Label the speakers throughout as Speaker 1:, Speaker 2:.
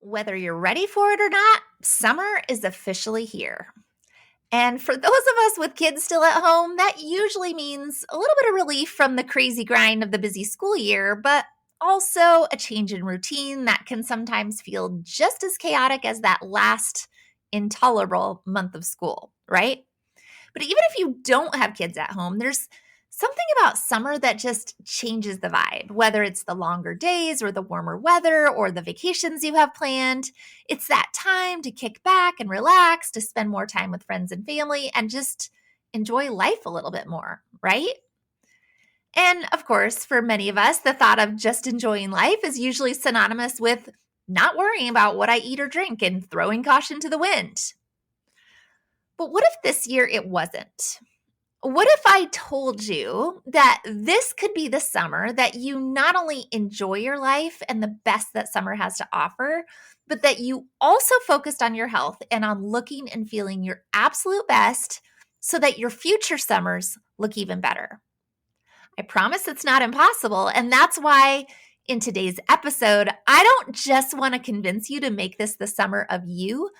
Speaker 1: Whether you're ready for it or not, summer is officially here. And for those of us with kids still at home, that usually means a little bit of relief from the crazy grind of the busy school year, but also a change in routine that can sometimes feel just as chaotic as that last intolerable month of school, right? But even if you don't have kids at home, there's something about summer that just changes the vibe, whether it's the longer days or the warmer weather or the vacations you have planned. It's that time to kick back and relax, to spend more time with friends and family, and just enjoy life a little bit more, right? And of course, for many of us, the thought of just enjoying life is usually synonymous with not worrying about what I eat or drink and throwing caution to the wind. But what if this year it wasn't? What if I told you that this could be the summer that you not only enjoy your life and the best that summer has to offer, but that you also focused on your health and on looking and feeling your absolute best so that your future summers look even better? I promise it's not impossible. And that's why in today's episode, I don't just want to convince you to make this the summer of you.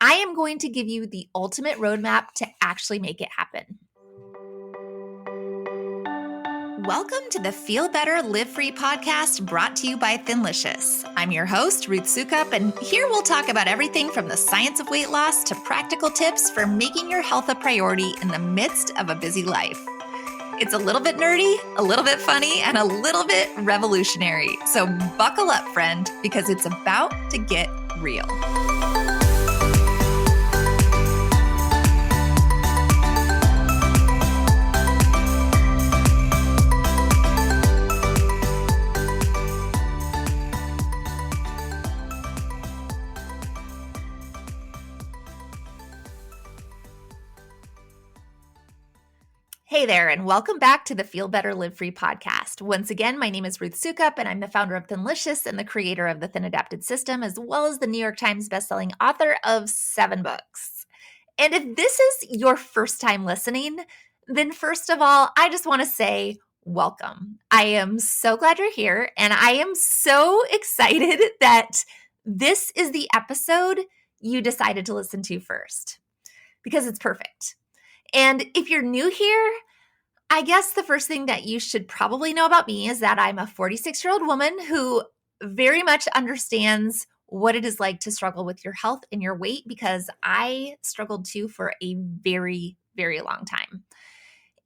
Speaker 1: I am going to give you the ultimate roadmap to actually make it happen. Welcome to the Feel Better, Live Free podcast brought to you by Thinlicious. I'm your host, Ruth Sukup, and here we'll talk about everything from the science of weight loss to practical tips for making your health a priority in the midst of a busy life. It's a little bit nerdy, a little bit funny, and a little bit revolutionary. So buckle up, friend, because it's about to get real. Hey there, and welcome back to the Feel Better, Live Free podcast. Once again, my name is Ruth Sukup, and I'm the founder of Thinlicious and the creator of the Thin Adapted System, as well as the New York Times bestselling author of 7 books. And if this is your first time listening, then first of all, I just want to say welcome. I am so glad you're here, and I am so excited that this is the episode you decided to listen to first, because it's perfect. And if you're new here, I guess the first thing that you should probably know about me is that I'm a 46-year-old woman who very much understands what it is like to struggle with your health and your weight, because I struggled too for a very, very long time.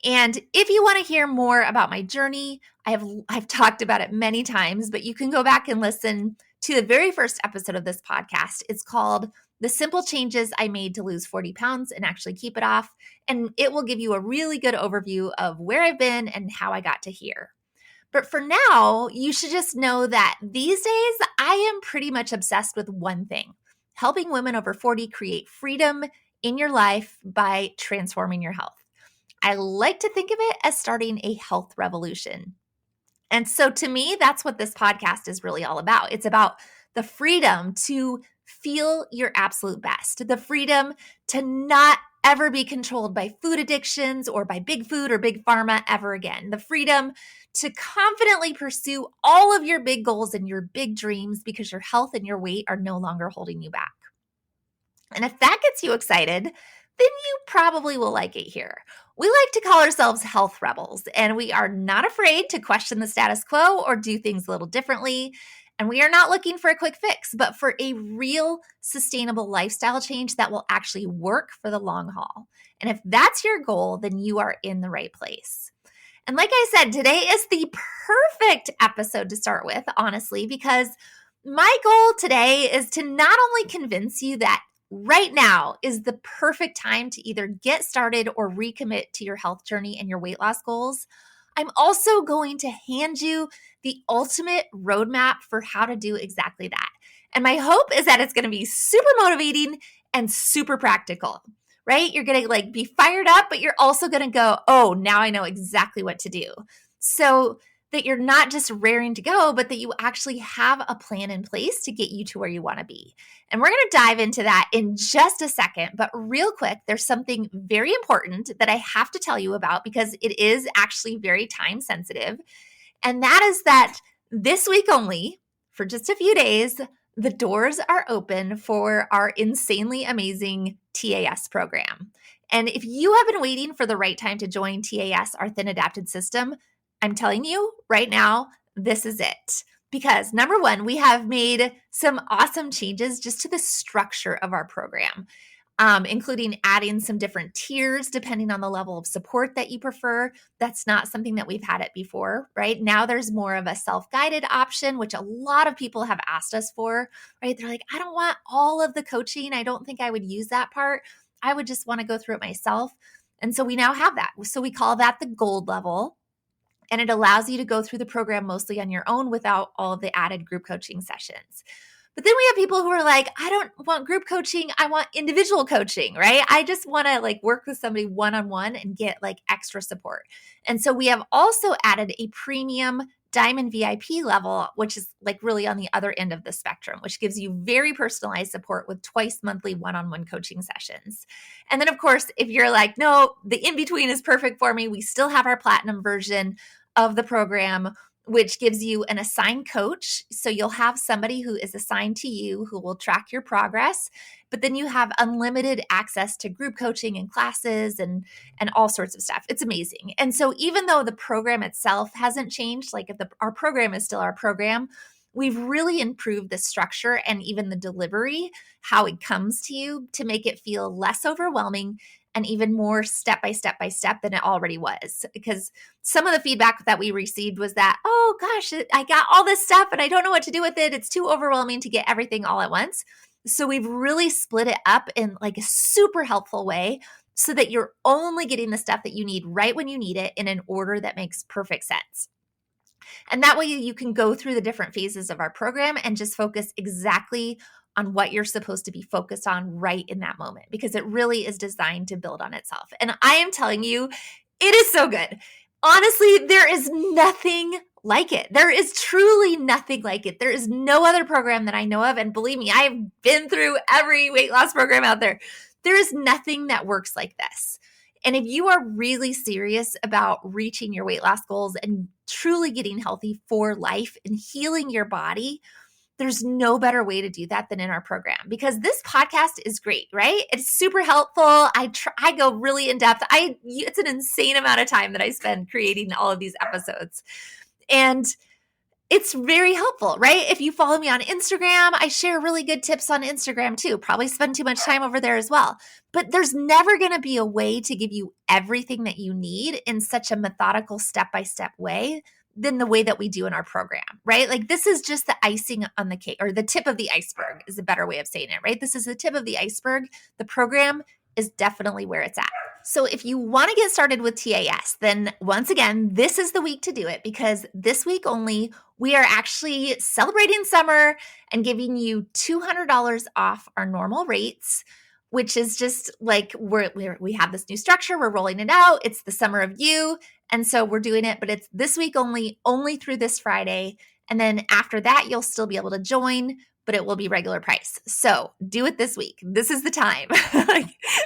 Speaker 1: And if you want to hear more about my journey, I've talked about it many times, but you can go back and listen to the very first episode of this podcast. It's called The Simple Changes I Made to Lose 40 Pounds and Actually Keep It Off. And it will give you a really good overview of where I've been and how I got to here. But for now, you should just know that these days, I am pretty much obsessed with one thing: helping women over 40 create freedom in your life by transforming your health. I like to think of it as starting a health revolution. And so to me, that's what this podcast is really all about. It's about the freedom to feel your absolute best, the freedom to not ever be controlled by food addictions or by big food or big pharma ever again, the freedom to confidently pursue all of your big goals and your big dreams because your health and your weight are no longer holding you back. And if that gets you excited, then you probably will like it here. We like to call ourselves health rebels, and we are not afraid to question the status quo or do things a little differently. And we are not looking for a quick fix, but for a real sustainable lifestyle change that will actually work for the long haul. And if that's your goal, then you are in the right place. And like I said, today is the perfect episode to start with, honestly, because my goal today is to not only convince you that right now is the perfect time to either get started or recommit to your health journey and your weight loss goals, I'm also going to hand you the ultimate roadmap for how to do exactly that. And my hope is that it's going to be super motivating and super practical, right? You're going to be fired up, but you're also going to go, oh, now I know exactly what to do. So that you're not just raring to go, but that you actually have a plan in place to get you to where you want to be. And we're going to dive into that in just a second. But real quick, there's something very important that I have to tell you about because it is actually very time sensitive. And that is that this week only, for just a few days, the doors are open for our insanely amazing TAS program. And if you have been waiting for the right time to join TAS, our Thin Adapted System, I'm telling you right now, this is it. Because number one, we have made some awesome changes just to the structure of our program, including adding some different tiers depending on the level of support that you prefer. That's not something that we've had it before, right? Now there's more of a self-guided option, which a lot of people have asked us for, right? They're like, I don't want all of the coaching. I don't think I would use that part. I would just want to go through it myself. And so we now have that. So we call that the gold level. And it allows you to go through the program mostly on your own without all of the added group coaching sessions. But then we have people who are like, I don't want group coaching. I want individual coaching, right? I just want to like work with somebody one-on-one and get like extra support. And so we have also added a premium Diamond VIP level, which is like really on the other end of the spectrum, which gives you very personalized support with twice monthly one-on-one coaching sessions. And then of course, if you're like, no, the in-between is perfect for me, we still have our platinum version of the program, which gives you an assigned coach. So you'll have somebody who is assigned to you who will track your progress, but then you have unlimited access to group coaching and classes and all sorts of stuff. It's amazing. And so even though the program itself hasn't changed, like if our program is still our program, we've really improved the structure and even the delivery, how it comes to you to make it feel less overwhelming and even more step by step than it already was. Because some of the feedback that we received was that, oh gosh, I got all this stuff and I don't know what to do with it. It's too overwhelming to get everything all at once. So we've really split it up in like a super helpful way so that you're only getting the stuff that you need right when you need it in an order that makes perfect sense. And that way you can go through the different phases of our program and just focus exactly on what you're supposed to be focused on right in that moment, because it really is designed to build on itself. And I am telling you, it is so good. Honestly, there is nothing like it. There is truly nothing like it. There is no other program that I know of. And believe me, I've been through every weight loss program out there. There is nothing that works like this. And if you are really serious about reaching your weight loss goals and truly getting healthy for life and healing your body, there's no better way to do that than in our program, because this podcast is great, right? It's super helpful. I go really in depth. It's an insane amount of time that I spend creating all of these episodes. And it's very helpful, right? If you follow me on Instagram, I share really good tips on Instagram too. Probably spend too much time over there as well. But there's never going to be a way to give you everything that you need in such a methodical step-by-step way than the way that we do in our program, right? Like this is just the icing on the cake, or the tip of the iceberg is a better way of saying it, right? This is the tip of the iceberg. The program is definitely where it's at. So if you want to get started with TAS, then once again, this is the week to do it, because this week only, we are actually celebrating summer and giving you $200 off our normal rates, which is just like we have this new structure. We're rolling it out. It's the summer of you. And so we're doing it, but it's this week only through this Friday. And then after that, you'll still be able to join, but it will be regular price. So do it this week. This is the time.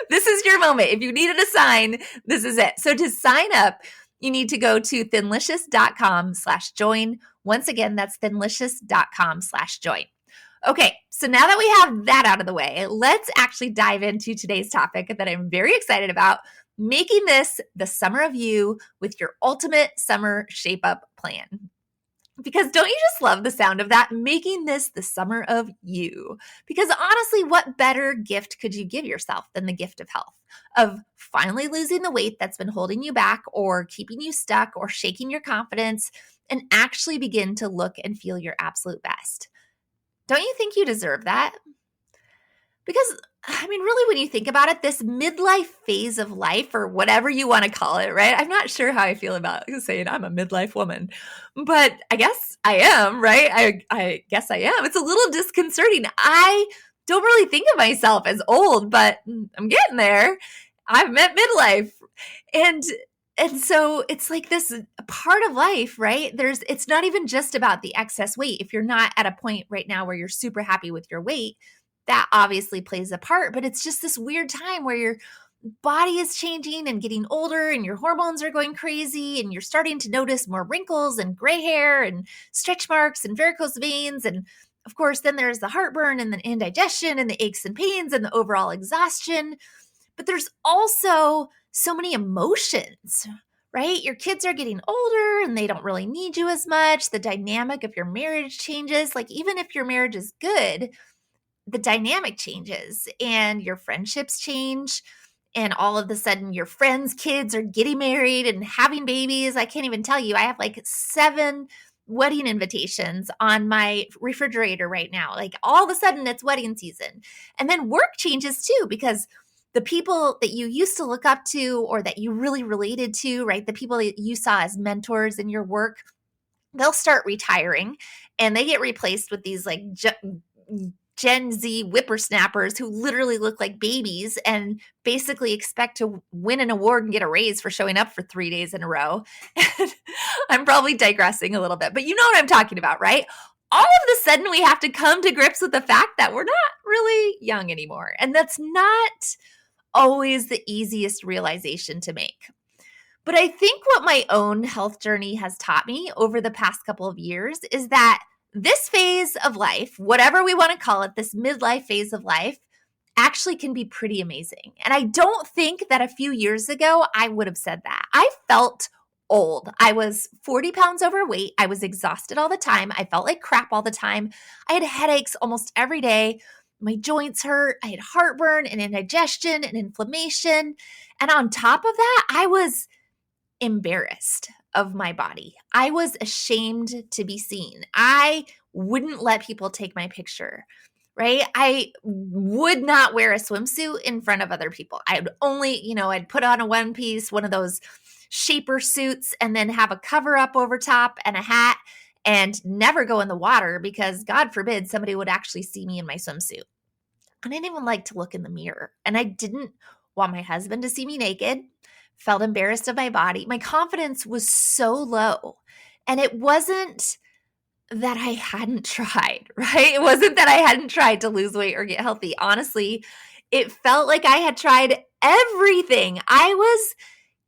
Speaker 1: This is your moment. If you needed a sign, this is it. So to sign up, you need to go to thinlicious.com/join. Once again, that's thinlicious.com/join. Okay, so now that we have that out of the way, let's actually dive into today's topic that I'm very excited about: making this the summer of you with your ultimate summer shape up plan. Because don't you just love the sound of that? Making this the summer of you. Because honestly, what better gift could you give yourself than the gift of health? Of finally losing the weight that's been holding you back or keeping you stuck or shaking your confidence, and actually begin to look and feel your absolute best. Don't you think you deserve that? Because, I mean, really, when you think about it, this midlife phase of life, or whatever you want to call it, right? I'm not sure how I feel about saying I'm a midlife woman, but I guess I am, right? I guess I am. It's a little disconcerting. I don't really think of myself as old, but I'm getting there. I've met midlife. And so it's like this part of life, right? It's not even just about the excess weight. If you're not at a point right now where you're super happy with your weight, that obviously plays a part, but it's just this weird time where your body is changing and getting older and your hormones are going crazy and you're starting to notice more wrinkles and gray hair and stretch marks and varicose veins and of course, then there's the heartburn and the indigestion and the aches and pains and the overall exhaustion. But there's also so many emotions, right? Your kids are getting older and they don't really need you as much. The dynamic of your marriage changes. Like, even if your marriage is good, the dynamic changes and your friendships change. And all of a sudden, your friends' kids are getting married and having babies. I can't even tell you. I have like 7 wedding invitations on my refrigerator right now. Like, all of a sudden, it's wedding season. And then work changes too, because the people that you used to look up to or that you really related to, right? The people that you saw as mentors in your work, they'll start retiring and they get replaced with these like Gen Z whippersnappers who literally look like babies and basically expect to win an award and get a raise for showing up for 3 days in a row. And I'm probably digressing a little bit, but you know what I'm talking about, right? All of a sudden, we have to come to grips with the fact that we're not really young anymore. And that's not always the easiest realization to make. But I think what my own health journey has taught me over the past couple of years is that this phase of life, whatever we want to call it, this midlife phase of life, actually can be pretty amazing. And I don't think that a few years ago I would have said that. I felt old. I was 40 pounds overweight. I was exhausted all the time. I felt like crap all the time. I had headaches almost every day. My joints hurt. I had heartburn and indigestion and inflammation. And on top of that, I was embarrassed of my body. I was ashamed to be seen. I wouldn't let people take my picture, right? I would not wear a swimsuit in front of other people. I would only, I'd put on a one piece, one of those shaper suits, and then have a cover up over top and a hat and never go in the water because God forbid somebody would actually see me in my swimsuit. I didn't even like to look in the mirror. And I didn't want my husband to see me naked. Felt embarrassed of my body. My confidence was so low. And it wasn't that I hadn't tried, right? It wasn't that I hadn't tried to lose weight or get healthy. Honestly, it felt like I had tried everything. I was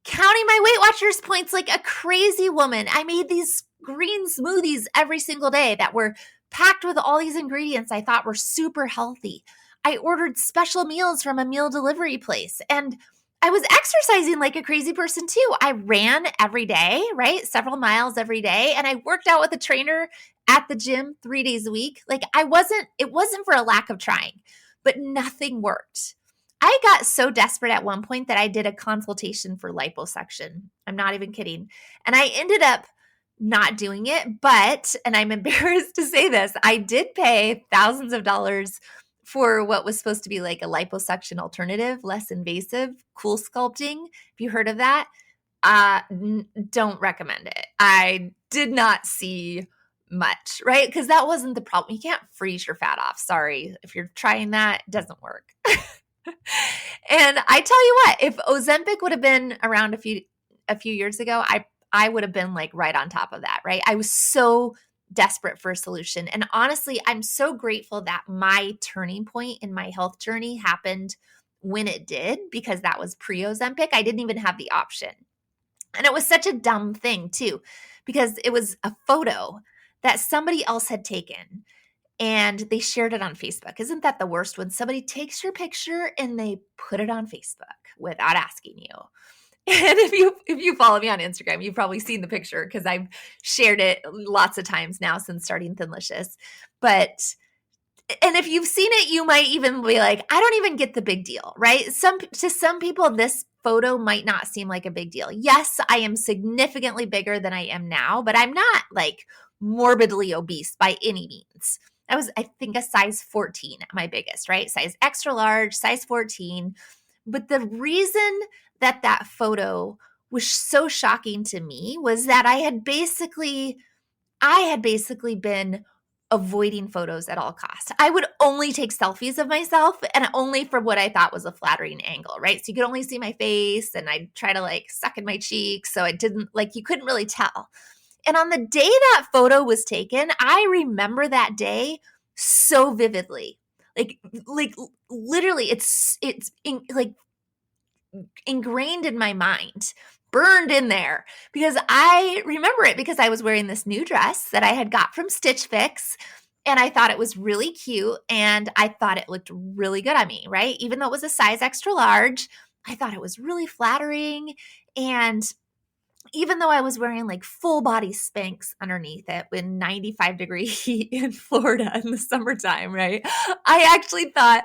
Speaker 1: counting my Weight Watchers points like a crazy woman. I made these green smoothies every single day that were packed with all these ingredients I thought were super healthy. I ordered special meals from a meal delivery place, and I was exercising like a crazy person too. I ran every day, right? Several miles every day. And I worked out with a trainer at the gym 3 days a week. Like it wasn't for a lack of trying, but nothing worked. I got so desperate at one point that I did a consultation for liposuction. I'm not even kidding. And I ended up not doing it, but, and I'm embarrassed to say this, I did pay thousands of dollars for what was supposed to be like a liposuction alternative, less invasive, cool sculpting. Have you heard of that? Don't recommend it. I did not see much, right? Because that wasn't the problem. You can't freeze your fat off. Sorry. If you're trying that, it doesn't work. And I tell you what, if Ozempic would have been around a few years ago, I would have been like right on top of that, right? I was so desperate for a solution. And honestly, I'm so grateful that my turning point in my health journey happened when it did, because that was pre-Ozempic. I didn't even have the option. And it was such a dumb thing too, because it was a photo that somebody else had taken and they shared it on Facebook. Isn't that the worst when somebody takes your picture and they put it on Facebook without asking you? And if you follow me on Instagram, you've probably seen the picture because I've shared it lots of times now since starting Thinlicious. And if you've seen it, you might even be like, I don't even get the big deal, right? To some people, this photo might not seem like a big deal. Yes, I am significantly bigger than I am now, but I'm not like morbidly obese by any means. I was, I think, a size 14 at my biggest, right? Size extra large, size 14. But the reason that photo was so shocking to me was that I had basically been avoiding photos at all costs. I would only take selfies of myself, and only for what I thought was a flattering angle, right? So you could only see my face, and I'd try to like suck in my cheeks. So I didn't like, you couldn't really tell. And on the day that photo was taken, I remember that day so vividly. Like literally it's ingrained in my mind, burned in there, because I remember it because I was wearing this new dress that I had got from Stitch Fix And I thought it was really cute and I thought it looked really good on me, right? Even though it was a size extra large, I thought it was really flattering. And even though I was wearing like full body Spanx underneath it in 95-degree heat in Florida in the summertime, right? I actually thought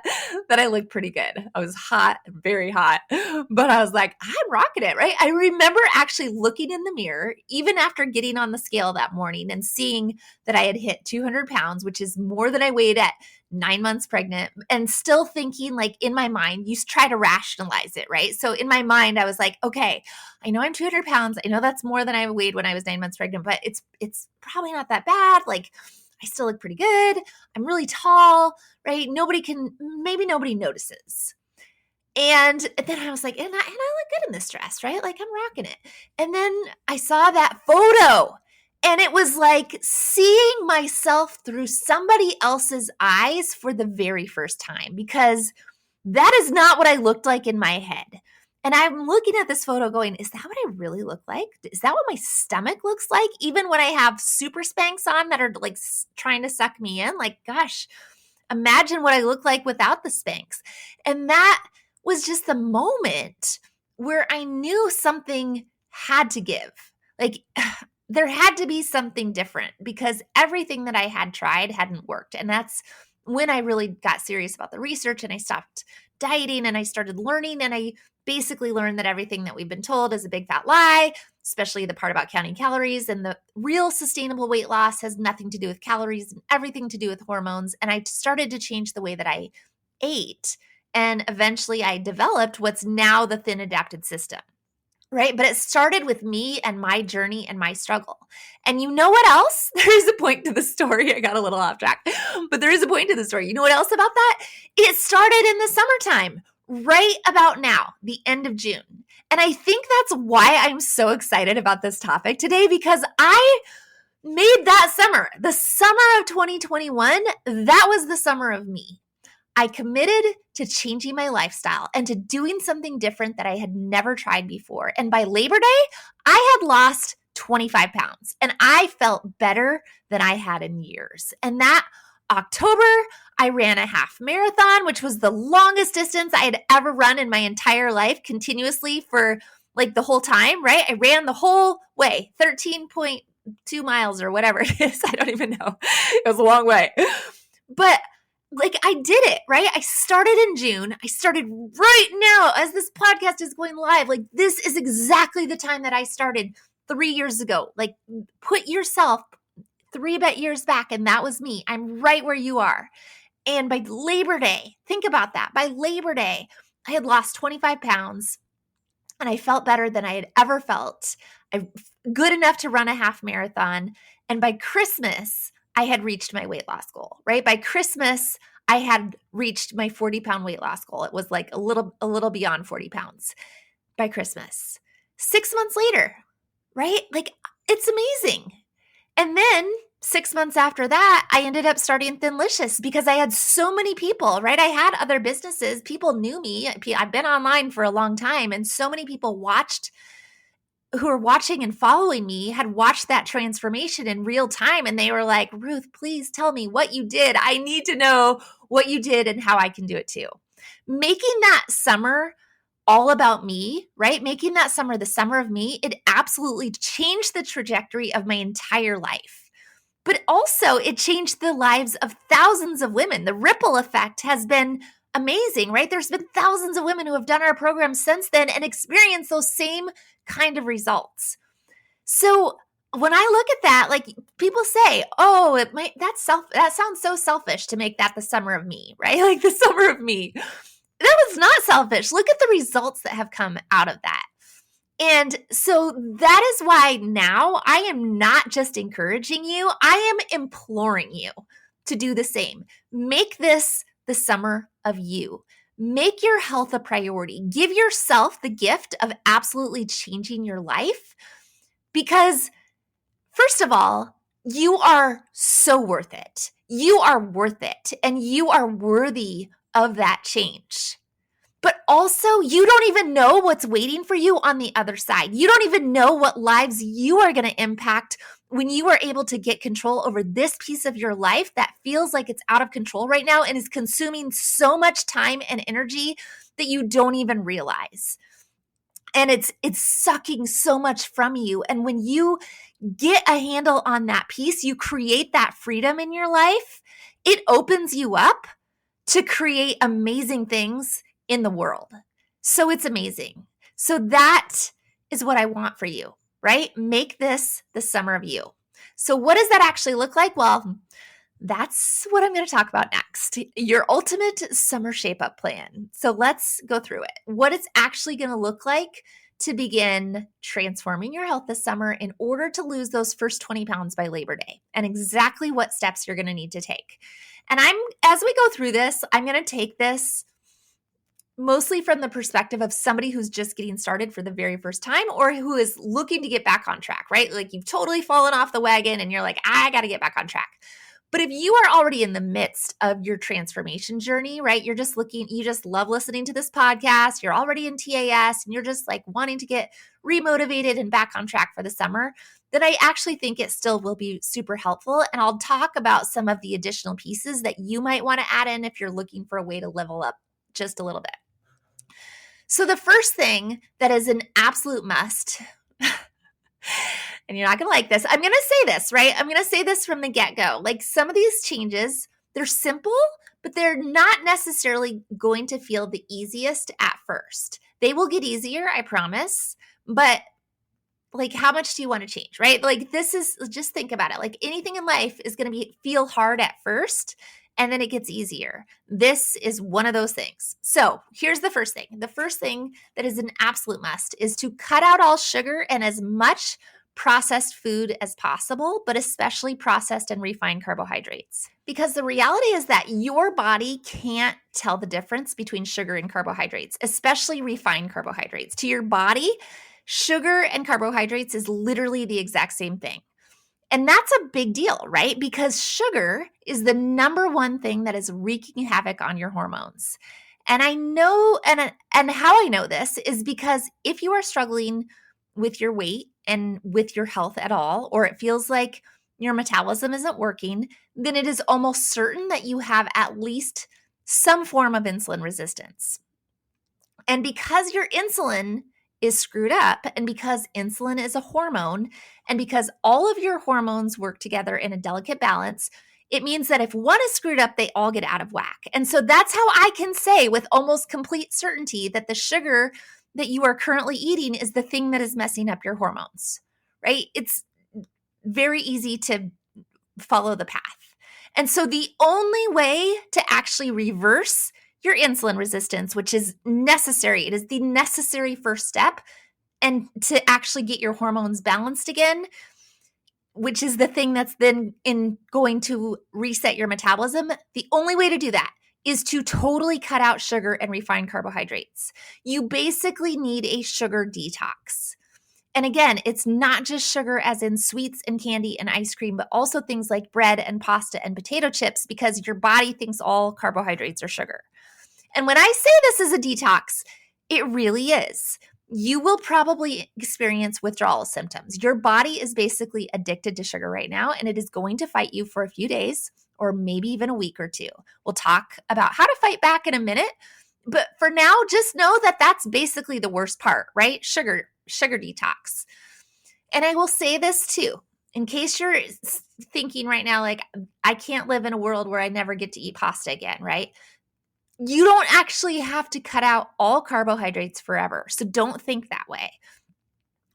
Speaker 1: that I looked pretty good. I was hot, very hot, but I was like, I'm rocking it, right? I remember actually looking in the mirror, even after getting on the scale that morning and seeing that I had hit 200 pounds, which is more than I weighed at 9 months pregnant, and still thinking, like, in my mind, you try to rationalize it, right? So in my mind, I was like, okay, I know I'm 200 pounds. I know that's more than I weighed when I was 9 months pregnant, but it's probably not that bad. Like, I still look pretty good. I'm really tall, right? Maybe nobody notices. And then I was like, and I look good in this dress, right? Like, I'm rocking it. And then I saw that photo and it was like seeing myself through somebody else's eyes for the very first time, because that is not what I looked like in my head. And I'm looking at this photo going, is that what I really look like? Is that what my stomach looks like? Even when I have super Spanx on that are like trying to suck me in, like, gosh, imagine what I look like without the Spanx. And that was just the moment where I knew something had to give. Like, there had to be something different because everything that I had tried hadn't worked. And that's when I really got serious about the research and I stopped dieting and I started learning. And I basically learned that everything that we've been told is a big fat lie, especially the part about counting calories. And the real sustainable weight loss has nothing to do with calories and everything to do with hormones. And I started to change the way that I ate. And eventually I developed what's now the Thin Adapted System. Right? But it started with me and my journey and my struggle. And you know what else? There is a point to the story. I got a little off track, but there is a point to the story. You know what else about that? It started in the summertime, right about now, the end of June. And I think that's why I'm so excited about this topic today, because I made that summer, the summer of 2021, that was the summer of me. I committed to changing my lifestyle and to doing something different that I had never tried before. And by Labor Day, I had lost 25 pounds and I felt better than I had in years. And that October, I ran a half marathon, which was the longest distance I had ever run in my entire life continuously for like the whole time, right? I ran the whole way, 13.2 miles or whatever it is. I don't even know. It was a long way. But like, I did it, right? I started in June. I started right now as this podcast is going live. Like, this is exactly the time that I started 3 years ago. Like, put yourself 3 years back, and that was me. I'm right where you are. And by Labor Day, think about that. By Labor Day, I had lost 25 pounds and I felt better than I had ever felt. Good enough to run a half marathon. And by Christmas, I had reached my weight loss goal, right? By Christmas, I had reached my 40-pound weight loss goal. It was like a little beyond 40 pounds by Christmas. 6 months later, right? Like, it's amazing. And then 6 months after that, I ended up starting Thinlicious because I had so many people, right? I had other businesses. People knew me. I've been online for a long time. And so many people who are watching and following me had watched that transformation in real time. And they were like, Ruth, please tell me what you did. I need to know what you did and how I can do it too. Making that summer all about me, right? Making that summer the summer of me, it absolutely changed the trajectory of my entire life. But also it changed the lives of thousands of women. The ripple effect has been amazing, right? There's been thousands of women who have done our program since then and experienced those same kind of results. So when I look at that, like, people say, oh, that sounds so selfish to make that the summer of me, right? Like, the summer of me. That was not selfish. Look at the results that have come out of that. And so that is why now I am not just encouraging you, I am imploring you to do the same. Make this the summer of you. Make your health a priority. Give yourself the gift of absolutely changing your life because, first of all, you are so worth it. You are worth it, and you are worthy of that change. But also, you don't even know what's waiting for you on the other side. You don't even know what lives you are going to impact when you are able to get control over this piece of your life that feels like it's out of control right now and is consuming so much time and energy that you don't even realize. And it's sucking so much from you. And when you get a handle on that piece, you create that freedom in your life, it opens you up to create amazing things in the world. So it's amazing. So that is what I want for you, right? Make this the summer of you. So what does that actually look like? Well, that's what I'm going to talk about next. Your ultimate summer shape up plan. So let's go through it. What it's actually going to look like to begin transforming your health this summer in order to lose those first 20 pounds by Labor Day, and exactly what steps you're going to need to take. And as we go through this, I'm going to take this mostly from the perspective of somebody who's just getting started for the very first time or who is looking to get back on track, right? Like you've totally fallen off the wagon and you're like, I got to get back on track. But if you are already in the midst of your transformation journey, right? You just love listening to this podcast. You're already in TAS and you're just like wanting to get remotivated and back on track for the summer, then I actually think it still will be super helpful. And I'll talk about some of the additional pieces that you might want to add in if you're looking for a way to level up just a little bit. So the first thing that is an absolute must, and you're not going to like this, I'm going to say this, right? I'm going to say this from the get-go. Like some of these changes, they're simple, but they're not necessarily going to feel the easiest at first. They will get easier, I promise, but like how much do you want to change, right? Like just think about it. Like anything in life is going to feel hard at first, and then it gets easier. This is one of those things. So here's the first thing. The first thing that is an absolute must is to cut out all sugar and as much processed food as possible, but especially processed and refined carbohydrates. Because the reality is that your body can't tell the difference between sugar and carbohydrates, especially refined carbohydrates. To your body, sugar and carbohydrates is literally the exact same thing. And that's a big deal, right? Because sugar is the number one thing that is wreaking havoc on your hormones. And I know, and how I know this is because if you are struggling with your weight and with your health at all, or it feels like your metabolism isn't working, then it is almost certain that you have at least some form of insulin resistance. And because your insulin is screwed up, and because insulin is a hormone, and because all of your hormones work together in a delicate balance, it means that if one is screwed up, they all get out of whack. And so that's how I can say with almost complete certainty that the sugar that you are currently eating is the thing that is messing up your hormones, right? It's very easy to follow the path. And so the only way to actually reverse your insulin resistance, which is necessary, it is the necessary first step, and to actually get your hormones balanced again, which is the thing that's then going to reset your metabolism, the only way to do that is to totally cut out sugar and refined carbohydrates. You basically need a sugar detox. And again, it's not just sugar as in sweets and candy and ice cream, but also things like bread and pasta and potato chips, because your body thinks all carbohydrates are sugar. And when I say this is a detox, it really is. You will probably experience withdrawal symptoms. Your body is basically addicted to sugar right now, and it is going to fight you for a few days or maybe even a week or two. We'll talk about how to fight back in a minute. But for now, just know that that's basically the worst part, right? Sugar detox. And I will say this too, in case you're thinking right now, like, I can't live in a world where I never get to eat pasta again, right? You don't actually have to cut out all carbohydrates forever. So don't think that way.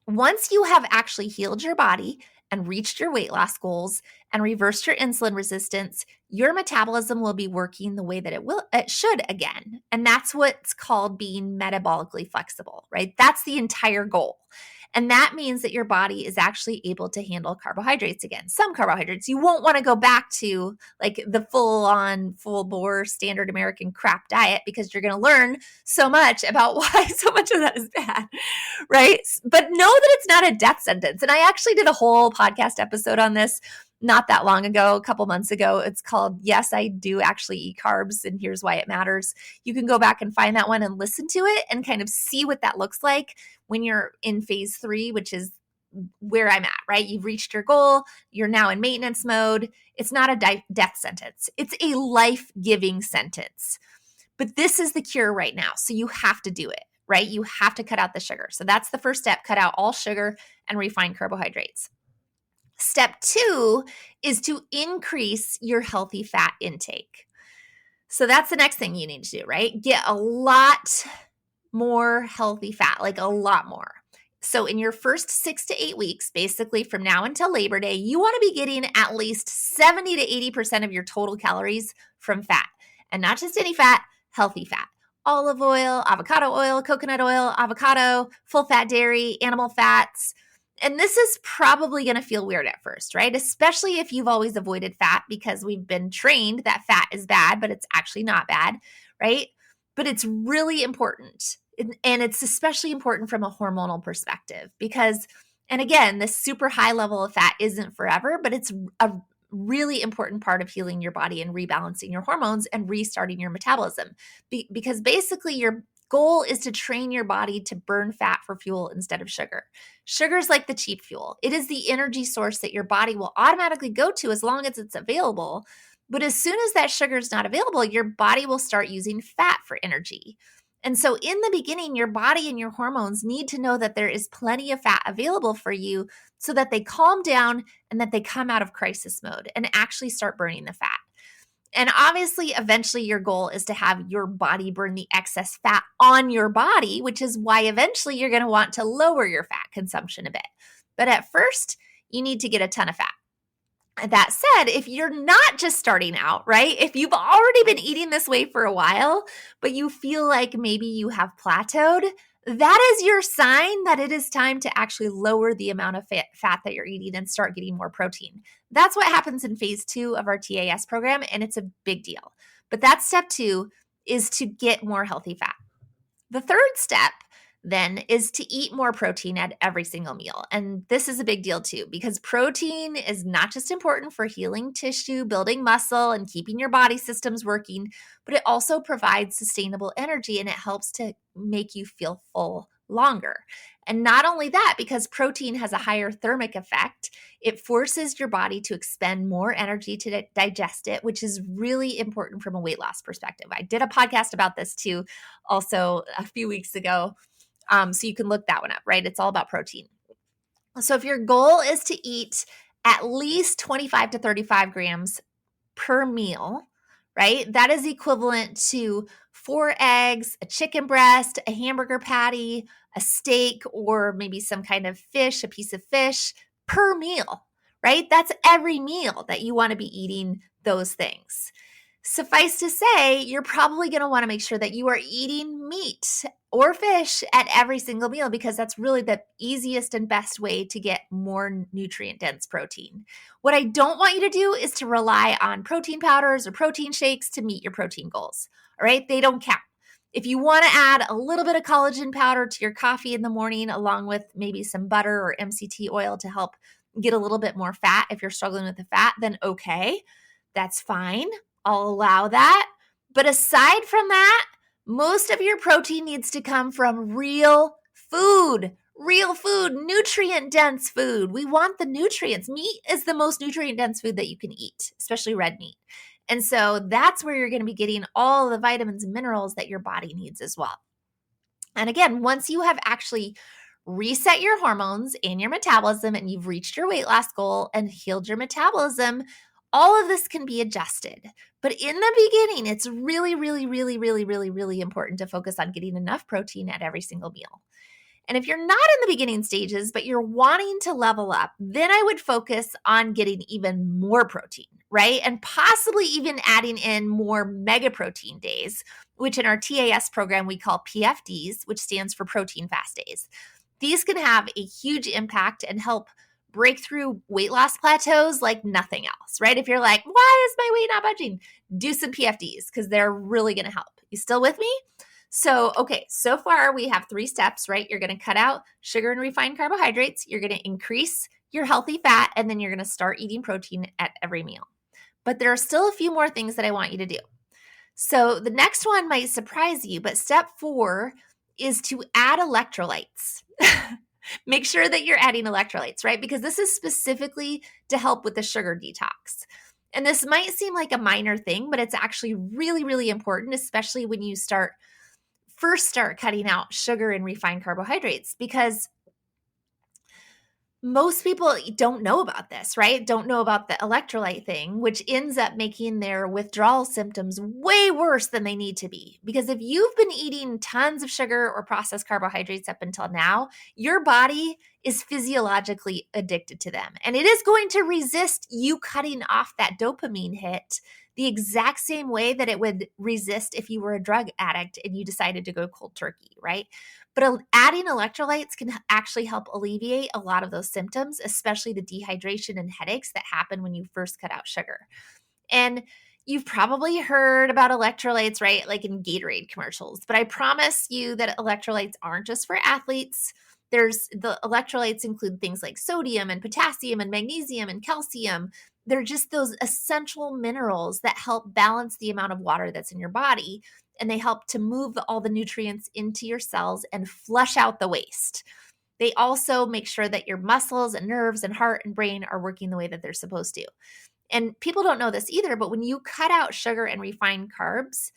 Speaker 1: Once you have actually healed your body and reached your weight loss goals and reversed your insulin resistance, your metabolism will be working the way that it should again. And that's what's called being metabolically flexible, right? That's the entire goal. And that means that your body is actually able to handle carbohydrates again. Some carbohydrates. You won't want to go back to like the full bore standard American crap diet, because you're going to learn so much about why so much of that is bad, right? But know that it's not a death sentence. And I actually did a whole podcast episode on this not that long ago, a couple months ago. It's called Yes, I Do Actually Eat Carbs, and Here's Why It Matters. You can go back and find that one and listen to it and kind of see what that looks like when you're in phase 3, which is where I'm at, right? You've reached your goal. You're now in maintenance mode. It's not a death sentence. It's a life-giving sentence. But this is the cure right now. So you have to do it, right? You have to cut out the sugar. So that's the first step, cut out all sugar and refined carbohydrates. Step 2 is to increase your healthy fat intake. So that's the next thing you need to do, right? Get a lot more healthy fat, like a lot more. So in your first 6 to 8 weeks, basically from now until Labor Day, you want to be getting at least 70 to 80% of your total calories from fat. And not just any fat, healthy fat. Olive oil, avocado oil, coconut oil, avocado, full fat dairy, animal fats. And this is probably going to feel weird at first, right? Especially if you've always avoided fat because we've been trained that fat is bad, but it's actually not bad, right? But it's really important. And it's especially important from a hormonal perspective because, and again, this super high level of fat isn't forever, but it's a really important part of healing your body and rebalancing your hormones and restarting your metabolism. Because basically your goal is to train your body to burn fat for fuel instead of sugar. Sugar is like the cheap fuel. It is the energy source that your body will automatically go to as long as it's available. But as soon as that sugar is not available, your body will start using fat for energy. And so in the beginning, your body and your hormones need to know that there is plenty of fat available for you so that they calm down and that they come out of crisis mode and actually start burning the fat. And obviously, eventually your goal is to have your body burn the excess fat on your body, which is why eventually you're going to want to lower your fat consumption a bit. But at first, you need to get a ton of fat. That said, if you're not just starting out, right? If you've already been eating this way for a while, but you feel like maybe you have plateaued, that is your sign that it is time to actually lower the amount of fat that you're eating and start getting more protein. That's what happens in phase 2 of our TAS program, and it's a big deal. But that step 2 is to get more healthy fat. The third step then is to eat more protein at every single meal. And this is a big deal too, because protein is not just important for healing tissue, building muscle, and keeping your body systems working, but it also provides sustainable energy and it helps to make you feel full longer. And not only that, because protein has a higher thermic effect, it forces your body to expend more energy to digest it, which is really important from a weight loss perspective. I did a podcast about this too, also a few weeks ago. So you can look that one up, right? It's all about protein. So if your goal is to eat at least 25 to 35 grams per meal, right? That is equivalent to 4 eggs, a chicken breast, a hamburger patty, a steak, or maybe some kind of fish, a piece of fish per meal, right? That's every meal that you want to be eating those things. Suffice to say, you're probably going to want to make sure that you are eating meat or fish at every single meal because that's really the easiest and best way to get more nutrient-dense protein. What I don't want you to do is to rely on protein powders or protein shakes to meet your protein goals, all right? They don't count. If you want to add a little bit of collagen powder to your coffee in the morning along with maybe some butter or MCT oil to help get a little bit more fat if you're struggling with the fat, then okay, that's fine. I'll allow that. But aside from that, most of your protein needs to come from real food, nutrient-dense food. We want the nutrients. Meat is the most nutrient-dense food that you can eat, especially red meat. And so that's where you're going to be getting all the vitamins and minerals that your body needs as well. And again, once you have actually reset your hormones and your metabolism and you've reached your weight loss goal and healed your metabolism, all of this can be adjusted. But in the beginning, it's really, really, really, really, really, really important to focus on getting enough protein at every single meal. And if you're not in the beginning stages, but you're wanting to level up, then I would focus on getting even more protein, right? And possibly even adding in more mega protein days, which in our TAS program we call PFDs, which stands for protein fast days. These can have a huge impact and help break through weight loss plateaus like nothing else, right? If you're like, why is my weight not budging? Do some PFDs because they're really going to help. You still with me? So, okay, so far we have 3 steps, right? You're going to cut out sugar and refined carbohydrates. You're going to increase your healthy fat, and then you're going to start eating protein at every meal. But there are still a few more things that I want you to do. So the next one might surprise you, but step 4 is to add electrolytes. Make sure that you're adding electrolytes, right? Because this is specifically to help with the sugar detox. And this might seem like a minor thing, but it's actually really, really important, especially when you first start cutting out sugar and refined carbohydrates, because most people don't know about this, right? Don't know about the electrolyte thing, which ends up making their withdrawal symptoms way worse than they need to be. Because if you've been eating tons of sugar or processed carbohydrates up until now, your body is physiologically addicted to them. And it is going to resist you cutting off that dopamine hit the exact same way that it would resist if you were a drug addict and you decided to go cold turkey, right? But adding electrolytes can actually help alleviate a lot of those symptoms, especially the dehydration and headaches that happen when you first cut out sugar. And you've probably heard about electrolytes, right? Like in Gatorade commercials. But I promise you that electrolytes aren't just for athletes. The electrolytes include things like sodium and potassium and magnesium and calcium. They're just those essential minerals that help balance the amount of water that's in your body, and they help to move all the nutrients into your cells and flush out the waste. They also make sure that your muscles and nerves and heart and brain are working the way that they're supposed to. And people don't know this either, but when you cut out sugar and refined carbs,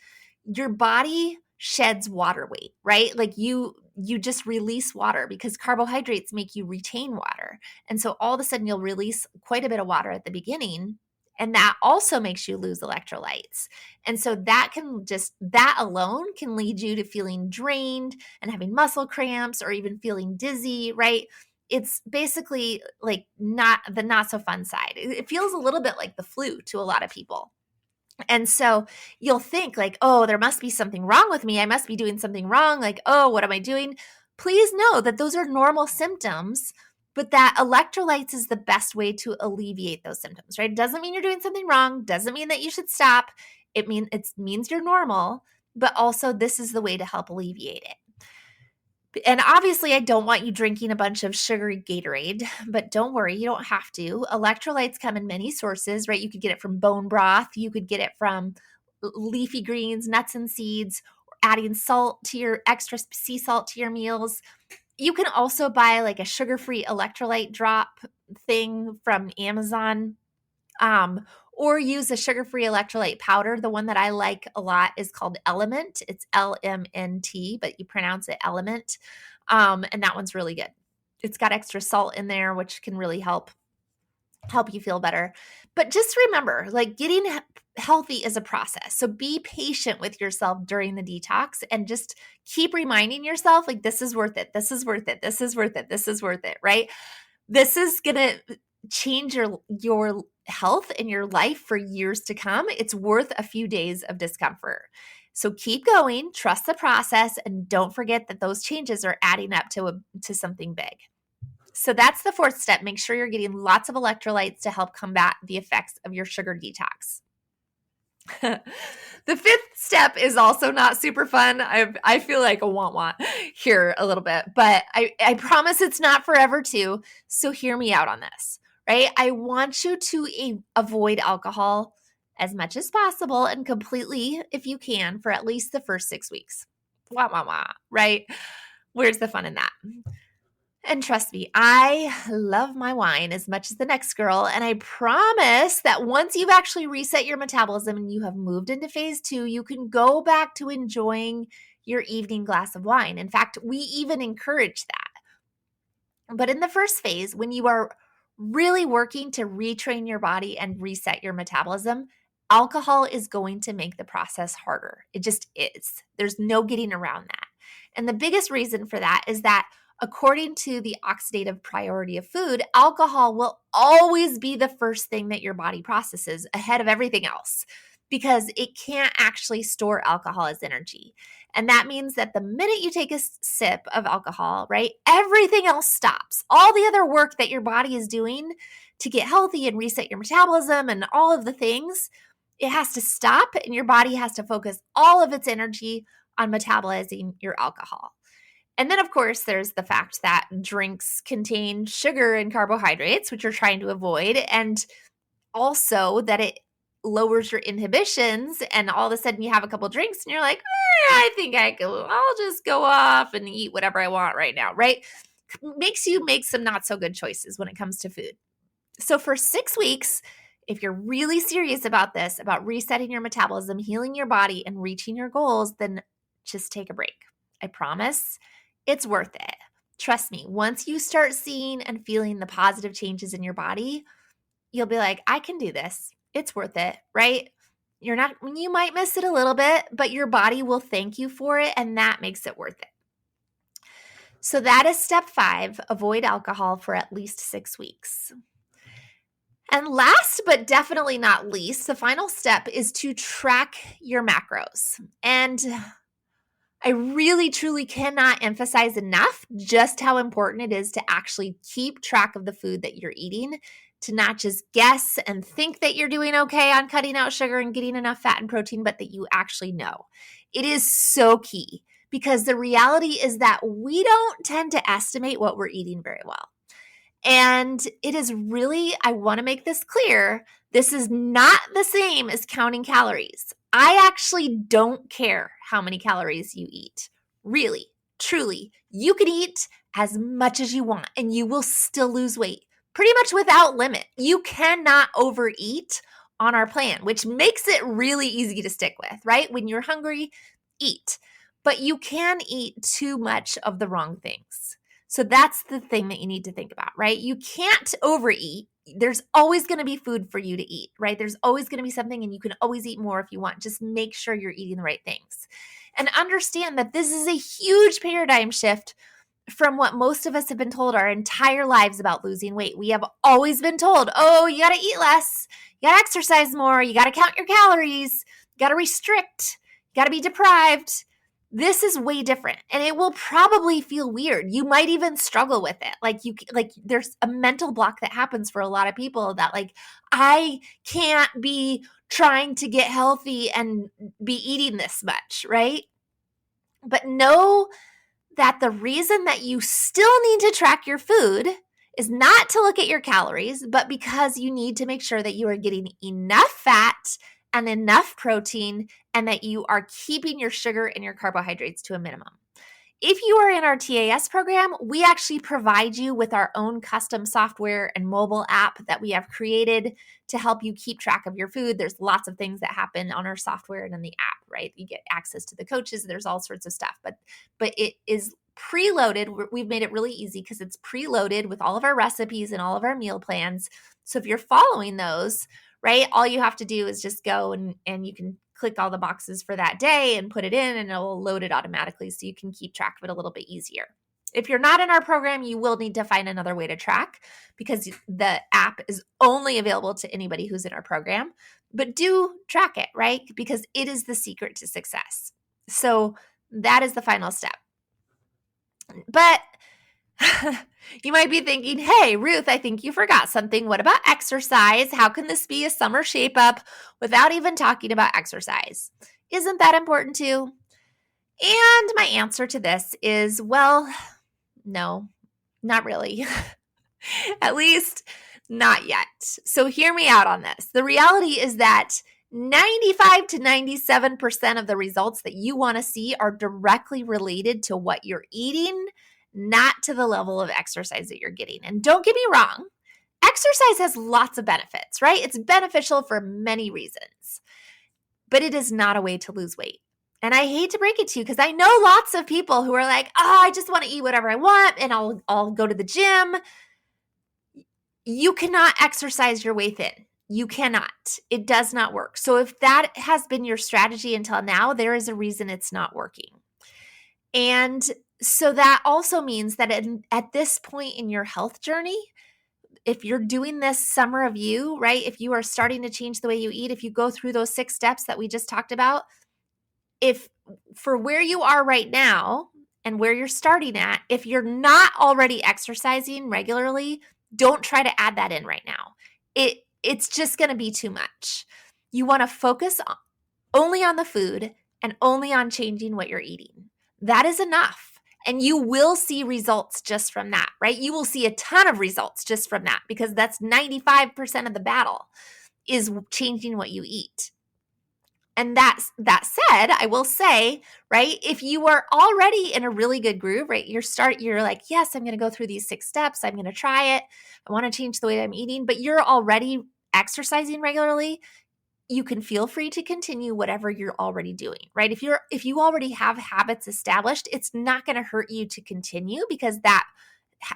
Speaker 1: your body sheds water weight, right? Like you just release water because carbohydrates make you retain water. And so all of a sudden you'll release quite a bit of water at the beginning, and that also makes you lose electrolytes. And so that alone can lead you to feeling drained and having muscle cramps or even feeling dizzy, right? It's basically like not so fun side. It feels a little bit like the flu to a lot of people. And so you'll think like, oh, there must be something wrong with me. I must be doing something wrong. Like, oh, what am I doing? Please know that those are normal symptoms, but that electrolytes is the best way to alleviate those symptoms, right? It doesn't mean you're doing something wrong. Doesn't mean that you should stop. It means you're normal, but also this is the way to help alleviate it. And obviously, I don't want you drinking a bunch of sugary Gatorade, but don't worry, you don't have to. Electrolytes come in many sources, right? You could get it from bone broth. You could get it from leafy greens, nuts and seeds, or adding salt to your extra sea salt to your meals. You can also buy like a sugar-free electrolyte drop thing from Amazon. Or use a sugar-free electrolyte powder. The one that I like a lot is called Element. It's LMNT, but you pronounce it Element. And that one's really good. It's got extra salt in there, which can really help you feel better. But just remember, like getting healthy is a process. So be patient with yourself during the detox and just keep reminding yourself, like, this is worth it. This is worth it. This is worth it. This is worth it, right? This is going to change your health and your life for years to come. It's worth a few days of discomfort. So keep going, trust the process, and don't forget that those changes are adding up to something big. So that's the fourth step. Make sure you're getting lots of electrolytes to help combat the effects of your sugar detox. The fifth step is also not super fun. I feel like a want here a little bit, but I promise it's not forever too. So hear me out on this, right? I want you to avoid alcohol as much as possible and completely, if you can, for at least the first 6 weeks. Right? Where's the fun in that? And trust me, I love my wine as much as the next girl. And I promise that once you've actually reset your metabolism and you have moved into phase 2, you can go back to enjoying your evening glass of wine. In fact, we even encourage that. But in the first phase, when you are really working to retrain your body and reset your metabolism, alcohol is going to make the process harder. It just is. There's no getting around that. And the biggest reason for that is that according to the oxidative priority of food, alcohol will always be the first thing that your body processes ahead of everything else because it can't actually store alcohol as energy. And that means that the minute you take a sip of alcohol, right, everything else stops. All the other work that your body is doing to get healthy and reset your metabolism and all of the things, it has to stop, and your body has to focus all of its energy on metabolizing your alcohol. And then, of course, there's the fact that drinks contain sugar and carbohydrates, which you're trying to avoid, and also that it lowers your inhibitions, and all of a sudden you have a couple drinks and you're like, I think I'll just go off and eat whatever I want right now, right? makes you make some not so good choices when it comes to food. So for 6 weeks, if you're really serious about this, about resetting your metabolism, healing your body, and reaching your goals, then just take a break. I promise it's worth it. Trust me, once you start seeing and feeling the positive changes in your body, you'll be like, I can do this. It's worth it, right? You might miss it a little bit, but your body will thank you for it, and that makes it worth it. So that is step 5, avoid alcohol for at least 6 weeks. And last but definitely not least, the final step is to track your macros. And I really, truly cannot emphasize enough just how important it is to actually keep track of the food that you're eating, to not just guess and think that you're doing okay on cutting out sugar and getting enough fat and protein, but that you actually know. It is so key because the reality is that we don't tend to estimate what we're eating very well. And it is really, I want to make this clear, this is not the same as counting calories. I actually don't care how many calories you eat. Really, truly, you can eat as much as you want and you will still lose weight pretty much without limit. You cannot overeat on our plan, which makes it really easy to stick with, right? When you're hungry, eat. But you can eat too much of the wrong things. So that's the thing that you need to think about, right? You can't overeat. There's always going to be food for you to eat, right? There's always going to be something, and you can always eat more if you want. Just make sure you're eating the right things. And understand that this is a huge paradigm shift from what most of us have been told our entire lives about losing weight. We have always been told, oh, you got to eat less, you got to exercise more, you got to count your calories, you got to restrict, you got to be deprived. This is way different, and it will probably feel weird. You might even struggle with it. Like there's a mental block that happens for a lot of people that like, I can't be trying to get healthy and be eating this much, right? But know that the reason that you still need to track your food is not to look at your calories, but because you need to make sure that you are getting enough fat and enough protein, and that you are keeping your sugar and your carbohydrates to a minimum. If you are in our TAS program, we actually provide you with our own custom software and mobile app that we have created to help you keep track of your food. There's lots of things that happen on our software and in the app, right? You get access to the coaches. There's all sorts of stuff, but it is preloaded. We've made it really easy because it's preloaded with all of our recipes and all of our meal plans. So if you're following those, right, all you have to do is just go and you can click all the boxes for that day and put it in, and it'll load it automatically so you can keep track of it a little bit easier. If you're not in our program, you will need to find another way to track because the app is only available to anybody who's in our program. But do track it, right? Because it is the secret to success. So that is the final step. But you might be thinking, hey, Ruth, I think you forgot something. What about exercise? How can this be a summer shape up without even talking about exercise? Isn't that important too? And my answer to this is, well, no, not really. At least not yet. So hear me out on this. The reality is that 95 to 97% of the results that you want to see are directly related to what you're eating, not to the level of exercise that you're getting. And don't get me wrong, exercise has lots of benefits, right? It's beneficial for many reasons, but it is not a way to lose weight. And I hate to break it to you because I know lots of people who are like, oh, I just want to eat whatever I want and I'll go to the gym. You cannot exercise your way thin. You cannot. It does not work. So if that has been your strategy until now, there is a reason it's not working. And so that also means that at this point in your health journey, if you're doing this summer of you, right? If you are starting to change the way you eat, if you go through those 6 steps that we just talked about, if for where you are right now and where you're starting at, if you're not already exercising regularly, don't try to add that in right now. It's just going to be too much. You want to focus only on the food and only on changing what you're eating. That is enough. And you will see results just from that, right? You will see a ton of results just from that because that's 95% of the battle is changing what you eat. And that said, I will say, right, if you are already in a really good groove, right, you're like, yes, I'm going to go through these 6 steps. I'm going to try it. I want to change the way I'm eating, but you're already exercising regularly. You can feel free to continue whatever you're already doing, right? If you already have habits established, it's not going to hurt you to continue because that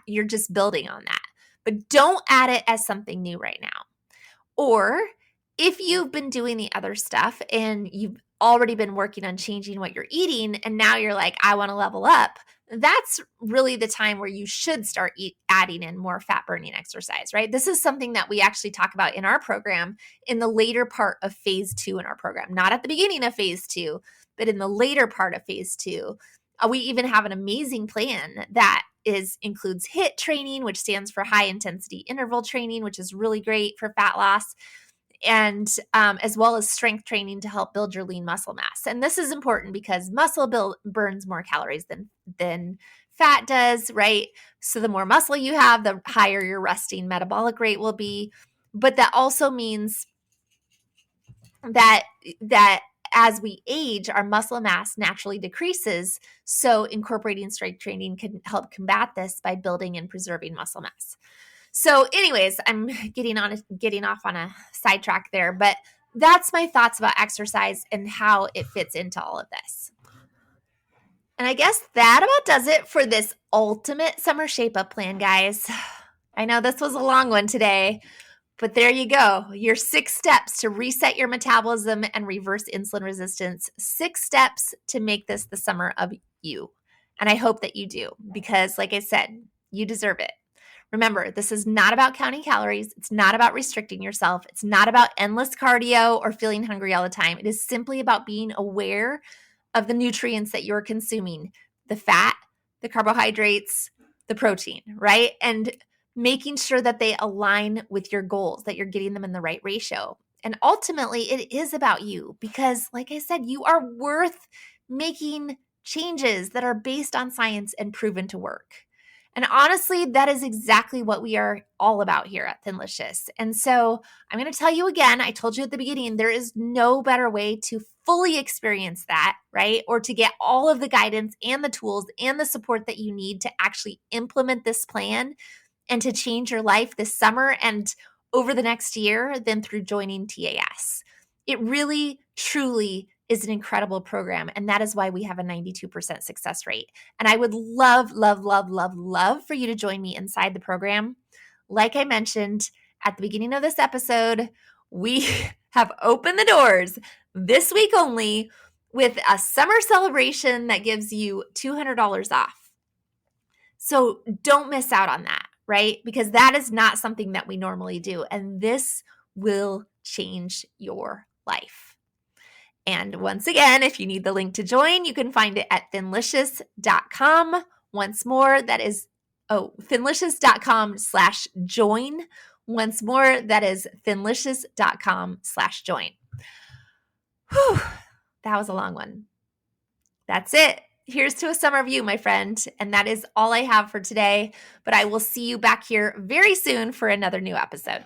Speaker 1: you're just building on that. But don't add it as something new right now. Or if you've been doing the other stuff and you've already been working on changing what you're eating and now you're like, I want to level up, that's really the time where you should start adding in more fat burning exercise, right? This is something that we actually talk about in our program in the later part of phase 2 in our program, not at the beginning of phase 2, but in the later part of phase 2. We even have an amazing plan that includes HIIT training, which stands for high intensity interval training, which is really great for fat loss, and as well as strength training to help build your lean muscle mass. And this is important because muscle burns more calories than fat does, right? So the more muscle you have, the higher your resting metabolic rate will be. But that also means that as we age, our muscle mass naturally decreases. So incorporating strength training can help combat this by building and preserving muscle mass. So anyways, I'm getting off on a sidetrack there, but that's my thoughts about exercise and how it fits into all of this. And I guess that about does it for this ultimate summer shape up plan, guys. I know this was a long one today, but there you go. Your 6 steps to reset your metabolism and reverse insulin resistance. 6 steps to make this the summer of you. And I hope that you do because, like I said, you deserve it. Remember, this is not about counting calories. It's not about restricting yourself. It's not about endless cardio or feeling hungry all the time. It is simply about being aware of the nutrients that you're consuming, the fat, the carbohydrates, the protein, right? And making sure that they align with your goals, that you're getting them in the right ratio. And ultimately, it is about you because, like I said, you are worth making changes that are based on science and proven to work. And honestly, that is exactly what we are all about here at Thinlicious. And so I'm going to tell you again, I told you at the beginning, there is no better way to fully experience that, right? Or to get all of the guidance and the tools and the support that you need to actually implement this plan and to change your life this summer and over the next year than through joining TAS. It really, truly is an incredible program. And that is why we have a 92% success rate. And I would love, love, love, love, love for you to join me inside the program. Like I mentioned at the beginning of this episode, we have opened the doors this week only with a summer celebration that gives you $200 off. So don't miss out on that, right? Because that is not something that we normally do. And this will change your life. And once again, if you need the link to join, you can find it at thinlicious.com. Once more, that is, thinlicious.com/join. Once more, that is thinlicious.com/join. Whew, that was a long one. That's it. Here's to a summer view, my friend. And that is all I have for today. But I will see you back here very soon for another new episode.